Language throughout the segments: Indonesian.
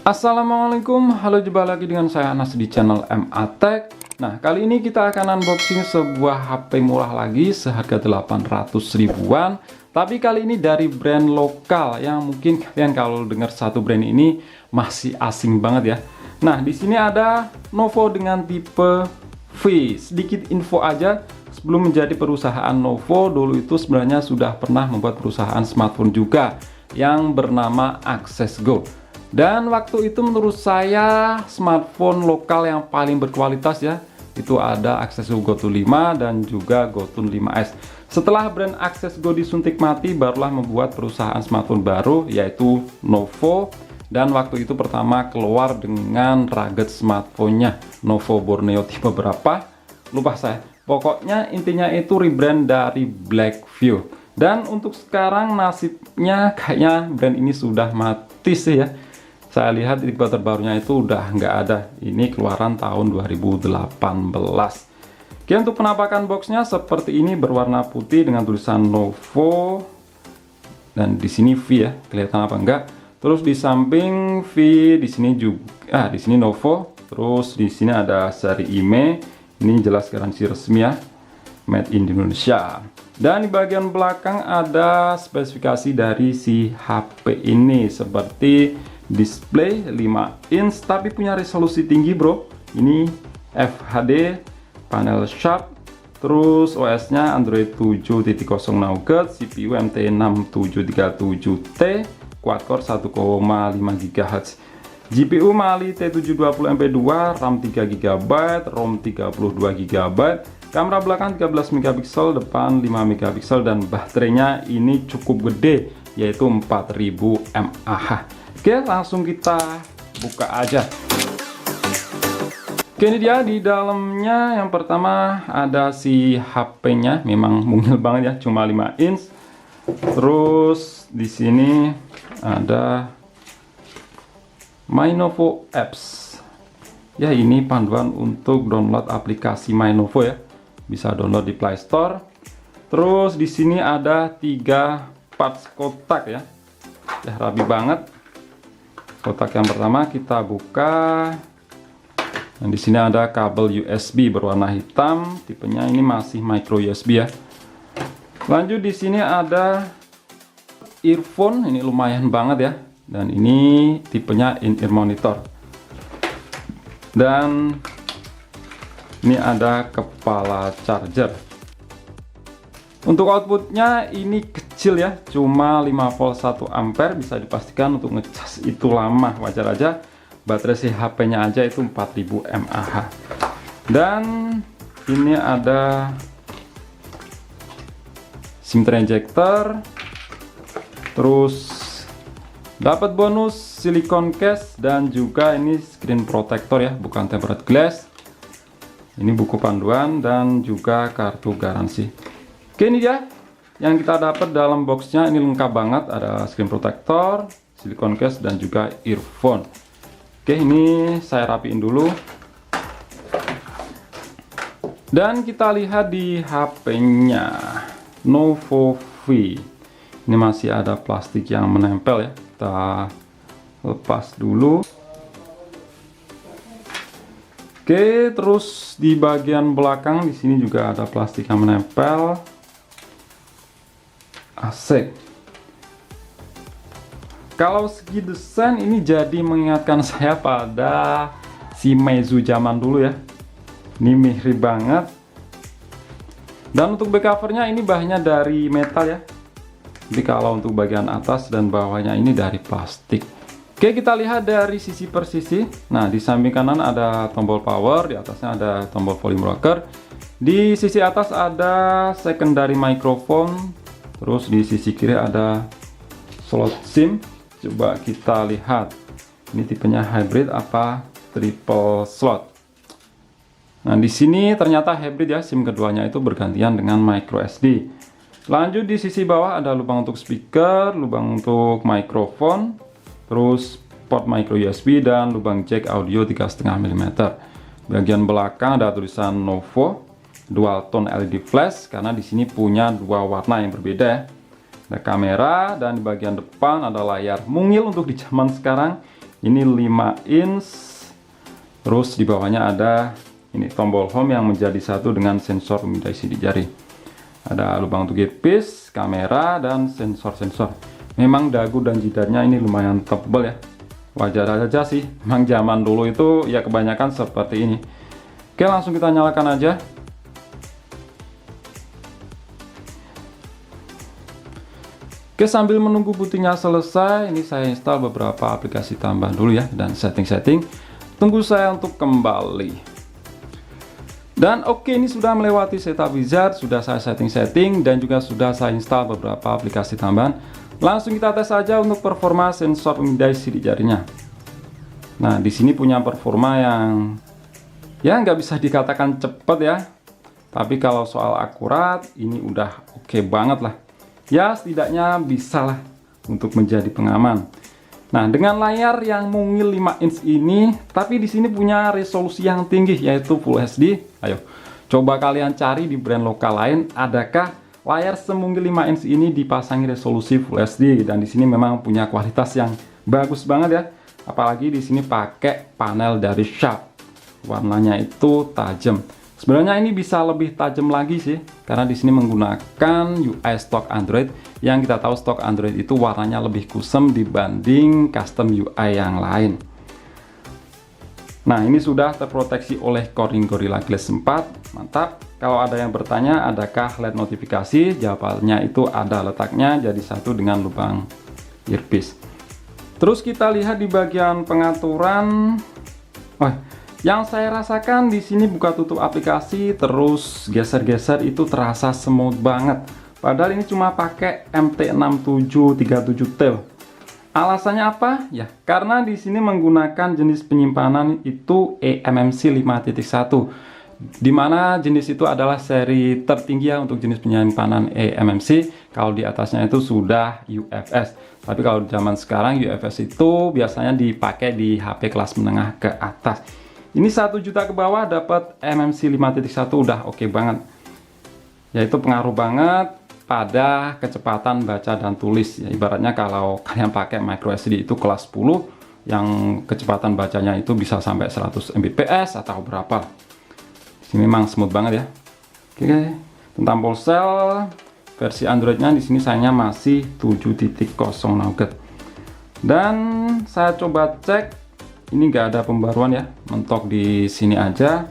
Assalamualaikum, halo, jumpa lagi dengan saya Anas di channel MA Tech. Nah, kali ini kita akan unboxing sebuah HP murah lagi seharga 800 ribuan. Tapi kali ini dari brand lokal yang mungkin kalian kalau dengar satu brand ini masih asing banget ya. Nah, di sini ada Novo dengan tipe V. Sedikit info aja, sebelum menjadi perusahaan Novo, dulu itu sebenarnya sudah pernah membuat perusahaan smartphone juga yang bernama Access Go. Dan waktu itu menurut saya smartphone lokal yang paling berkualitas ya, itu ada Access Go GoTo 5 dan juga GoTo 5S. Setelah brand Access Go disuntik mati, barulah membuat perusahaan smartphone baru yaitu Novo. Dan waktu itu pertama keluar dengan rugged smartphone-nya Novo Borneo tipe berapa, lupa saya. Pokoknya intinya itu rebrand dari Blackview. Dan untuk sekarang nasibnya kayaknya brand ini sudah mati sih ya. Saya lihat tipe terbarunya itu udah nggak ada. Ini keluaran tahun 2018. Oke, untuk penampakan boxnya seperti ini, berwarna putih dengan tulisan Novo. Dan di sini V ya, kelihatan apa enggak? Terus di samping V, di sini juga, di sini Novo. Terus di sini ada seri IMEI. Ini jelas garansi resmi ya, made in Indonesia. Dan di bagian belakang ada spesifikasi dari si HP ini seperti display 5 inch tapi punya resolusi tinggi bro. Ini FHD, panel sharp, terus OS nya Android 7.0 Nougat, CPU MT6737T, quad core 1,5 GHz, GPU Mali T720MP2, RAM 3GB, ROM 32GB, kamera belakang 13 MP, depan 5 MP, dan baterainya ini cukup gede yaitu 4000 mAh. Oke, langsung kita buka aja. Oke, ini dia di dalamnya. Yang pertama ada si HP-nya, memang mungil banget ya, cuma 5 inch. Terus di sini ada My Novo Apps. Ya, ini panduan untuk download aplikasi My Novo ya. Bisa download di Play Store. Terus di sini ada 3 parts kotak ya. Ya, rapi banget. Kotak yang pertama kita buka. Dan di sini ada kabel USB berwarna hitam, tipenya ini masih micro USB ya. Lanjut di sini ada earphone, ini lumayan banget ya. Dan ini tipenya in-ear monitor. Dan ini ada kepala charger. Untuk outputnya ini kecil ya, cuma 5 volt 1 ampere. Bisa dipastikan untuk ngecas itu lama, wajar aja. Baterai si HP-nya aja itu 4000 mAh. Dan ini ada SIM injector. Terus dapat bonus silicone case dan juga ini screen protector ya, bukan tempered glass. Ini buku panduan dan juga kartu garansi. Oke, ini dia yang kita dapat dalam boxnya. Ini lengkap banget, ada screen protector, silicone case, dan juga earphone. Oke, ini saya rapiin dulu. Dan kita lihat di HP-nya Novo V. Ini masih ada plastik yang menempel ya. Kita lepas dulu. Oke, terus di bagian belakang di sini juga ada plastik yang menempel. Asik. Kalau segi desain ini jadi mengingatkan saya pada si Meizu zaman dulu ya. Ini mirip banget. Dan untuk back covernya ini bahannya dari metal ya. Jadi kalau untuk bagian atas dan bawahnya ini dari plastik. Oke, kita lihat dari sisi per sisi. Nah, di samping kanan ada tombol power, di atasnya ada tombol volume rocker. Di sisi atas ada secondary microphone. Terus di sisi kiri ada slot SIM. Coba kita lihat. Ini tipenya hybrid apa triple slot. Nah, di sini ternyata hybrid ya. SIM keduanya itu bergantian dengan micro SD. Lanjut di sisi bawah ada lubang untuk speaker, lubang untuk mikrofon, terus port micro USB dan lubang jack audio 3,5 mm. Bagian belakang ada tulisan Novo dual tone LED flash karena di sini punya dua warna yang berbeda ya. Ada kamera dan di bagian depan ada layar mungil untuk di zaman sekarang. Ini 5 inch. Terus di bawahnya ada ini tombol home yang menjadi satu dengan sensor pemindai sidik jari. Ada lubang untuk earpiece, kamera, dan sensor-sensor. Memang dagu dan jidatnya ini lumayan tebal ya. Wajar aja sih, memang zaman dulu itu ya kebanyakan seperti ini. Oke, langsung kita nyalakan aja. Oke, sambil menunggu putihnya selesai, ini saya install beberapa aplikasi tambahan dulu ya, dan setting-setting. Tunggu saya untuk kembali. Dan oke, ini sudah melewati setup wizard, sudah saya setting-setting, dan juga sudah saya install beberapa aplikasi tambahan. Langsung kita tes saja untuk performa sensor pemindai sidik jarinya. Nah, di sini punya performa yang ya nggak bisa dikatakan cepat ya, tapi kalau soal akurat ini udah oke banget lah. Ya setidaknya bisa lah untuk menjadi pengaman. Nah, dengan layar yang mungil 5 inch ini, tapi di sini punya resolusi yang tinggi yaitu Full HD. Ayo, coba kalian cari di brand lokal lain, adakah layar semungil 5 inch ini dipasangi resolusi Full HD? Dan di sini memang punya kualitas yang bagus banget ya. Apalagi di sini pakai panel dari Sharp. Warnanya itu tajam. Sebenarnya ini bisa lebih tajam lagi sih, karena di sini menggunakan UI stok Android. Yang kita tahu stok Android itu warnanya lebih kusam dibanding custom UI yang lain. Nah, ini sudah terproteksi oleh Corning Gorilla Glass 4. Mantap. Kalau ada yang bertanya, adakah LED notifikasi? Jawabannya itu ada letaknya, jadi satu dengan lubang earpiece. Terus kita lihat di bagian pengaturan. Yang saya rasakan di sini buka tutup aplikasi terus geser-geser itu terasa smooth banget. Padahal ini cuma pakai MT6737T. Alasannya apa? Ya, karena di sini menggunakan jenis penyimpanan itu eMMC 5.1. Di mana jenis itu adalah seri tertinggi ya untuk jenis penyimpanan eMMC. Kalau di atasnya itu sudah UFS. Tapi kalau zaman sekarang UFS itu biasanya dipakai di HP kelas menengah ke atas. Ini 1 juta ke bawah dapat eMMC 5.1 udah oke banget. Yaitu pengaruh banget pada kecepatan baca dan tulis. Ya, ibaratnya kalau kalian pakai micro SD itu kelas 10 yang kecepatan bacanya itu bisa sampai 100 Mbps atau berapa. Ini memang smooth banget ya. Oke, tentang ponsel versi Androidnya di sini sayangnya masih 7.0 Nougat. Dan saya coba cek. Ini nggak ada pembaruan ya, mentok di sini aja.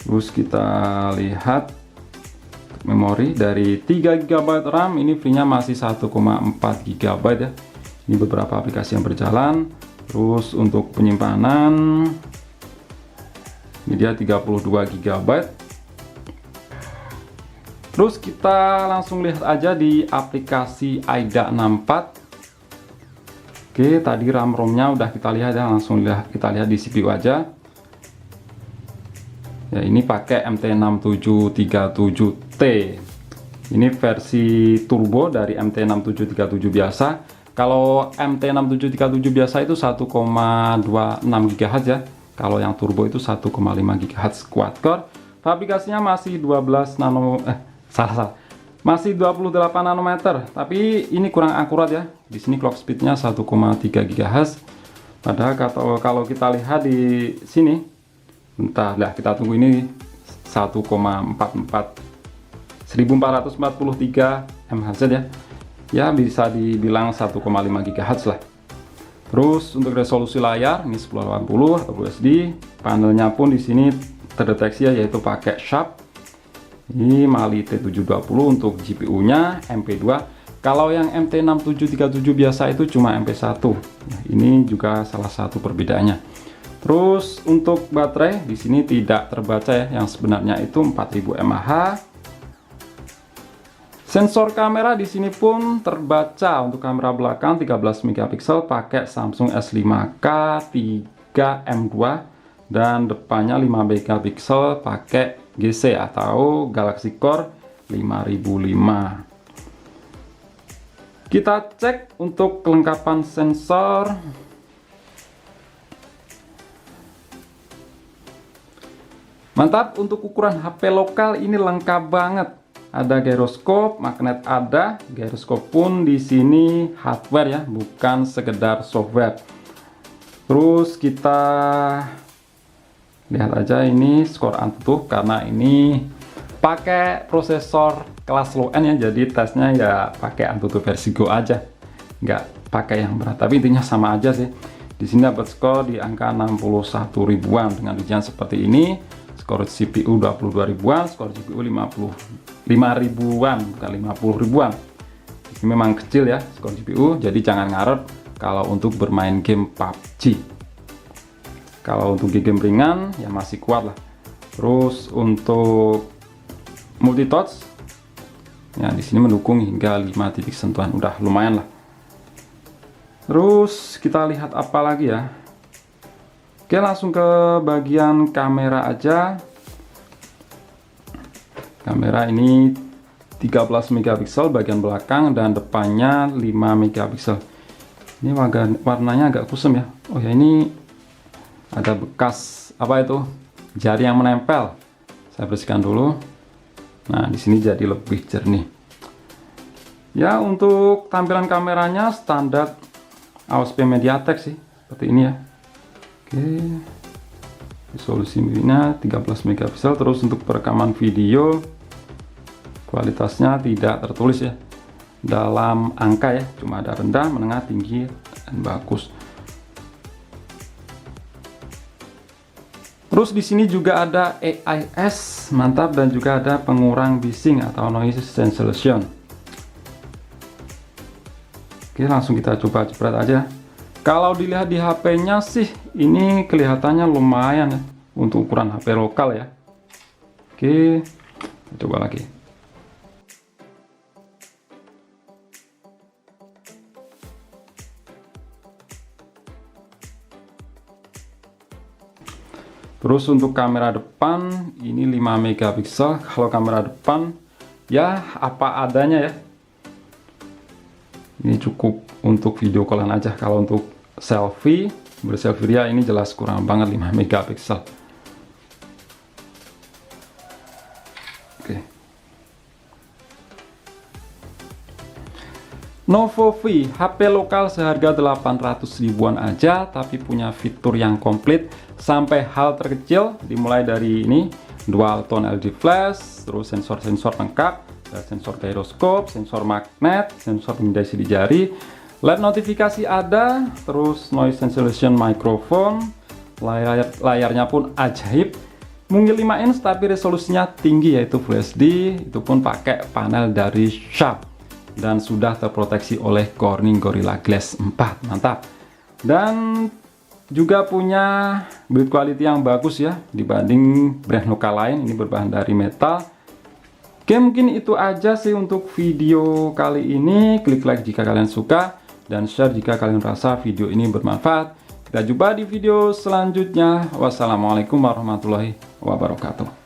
Terus kita lihat memori dari 3 GB RAM, ini free-nya masih 1,4 GB ya. Ini beberapa aplikasi yang berjalan. Terus untuk penyimpanan, ini dia 32 GB. Terus kita langsung lihat aja di aplikasi AIDA 64. Oke, tadi RAM-ROM-nya udah kita lihat ya, langsung kita lihat di CPU aja. Ya, ini pakai MT6737T. Ini versi turbo dari MT6737 biasa. Kalau MT6737 biasa itu 1,26 GHz ya. Kalau yang turbo itu 1,5 GHz quad core. Fabrikasinya masih 12 nano masih 28 nanometer, tapi ini kurang akurat ya. Di sini clock speednya 1,3 GHz. Padahal kalau kita lihat di sini, bentar lah kita tunggu, ini 1443 MHz ya. Ya bisa dibilang 1,5 GHz lah. Terus untuk resolusi layar ini 1080 atau Full HD. Panelnya pun di sini terdeteksi ya, yaitu pakai Sharp. Ini Mali T720 untuk GPU-nya MP2. Kalau yang MT6737 biasa itu cuma MP1. Nah, ini juga salah satu perbedaannya. Terus untuk baterai di sini tidak terbaca ya, yang sebenarnya itu 4000 mAh. Sensor kamera di sini pun terbaca. Untuk kamera belakang 13 megapiksel pakai Samsung S5K 3M2 dan depannya 5 megapiksel pakai GC atau Galaxy Core 5005. Kita cek untuk kelengkapan sensor. Mantap, untuk ukuran HP lokal ini lengkap banget. ada gyroskop, magnet ada, gyroskop pun di sini hardware ya, bukan sekedar software. Terus kita lihat aja ini skor AnTuTu, karena ini pakai prosesor kelas low end ya, jadi tesnya ya pakai AnTuTu versi Go aja, nggak pakai yang berat, tapi intinya sama aja sih. Di sini dapat skor di angka 61 ribuan dengan rincian seperti ini. Skor CPU 22 ribuan, skor GPU 55 ribuan, bukan 50 ribuan. Ini memang kecil ya skor GPU, jadi jangan ngarep kalau untuk bermain game PUBG. Kalau untuk game ringan ya masih kuat lah. Terus untuk multi touch ya di sini mendukung hingga 5 titik sentuhan, udah lumayan lah. Terus kita lihat apa lagi ya. Oke, langsung ke bagian kamera aja. Kamera ini 13 megapiksel bagian belakang dan depannya 5 megapiksel. Ini warnanya agak kusam ya. Oh ya, ini ada bekas apa itu? Jari yang menempel. Saya bersihkan dulu. Nah, di sini jadi lebih jernih. Ya, untuk tampilan kameranya standar AOSP MediaTek sih, seperti ini ya. Oke, resolusi videonya 13 megapiksel. Terus untuk perekaman video kualitasnya tidak tertulis ya dalam angka ya, cuma ada rendah, menengah, tinggi, dan bagus. Terus di sini juga ada AIS, mantap, dan juga ada pengurang bising atau noise cancellation. Oke, langsung kita coba jepret aja. Kalau dilihat di HP-nya sih ini kelihatannya lumayan ya untuk ukuran HP lokal ya. Oke, coba lagi. Terus untuk kamera depan ini 5 megapiksel. Kalau kamera depan ya apa adanya ya. Ini cukup untuk video callan aja. Kalau untuk selfie, berselfie ya ini jelas kurang banget 5 megapiksel. Oke. Novo V, HP lokal seharga 800 ribuan aja, tapi punya fitur yang komplit sampai hal terkecil, dimulai dari ini dual tone LED flash, terus sensor-sensor lengkap, sensor gyroskop, sensor magnet, sensor pemindai sidik jari, LED notifikasi ada, terus noise cancellation microphone, layarnya pun ajaib, mungil 5 inch tapi resolusinya tinggi yaitu Full HD, itu pun pakai panel dari Sharp dan sudah terproteksi oleh Corning Gorilla Glass 4, mantap. Dan juga punya build quality yang bagus ya dibanding brand lokal lain, ini berbahan dari metal. Oke, mungkin itu aja sih untuk video kali ini. Klik like jika kalian suka dan share jika kalian rasa video ini bermanfaat. Kita jumpa di video selanjutnya. Wassalamualaikum warahmatullahi wabarakatuh.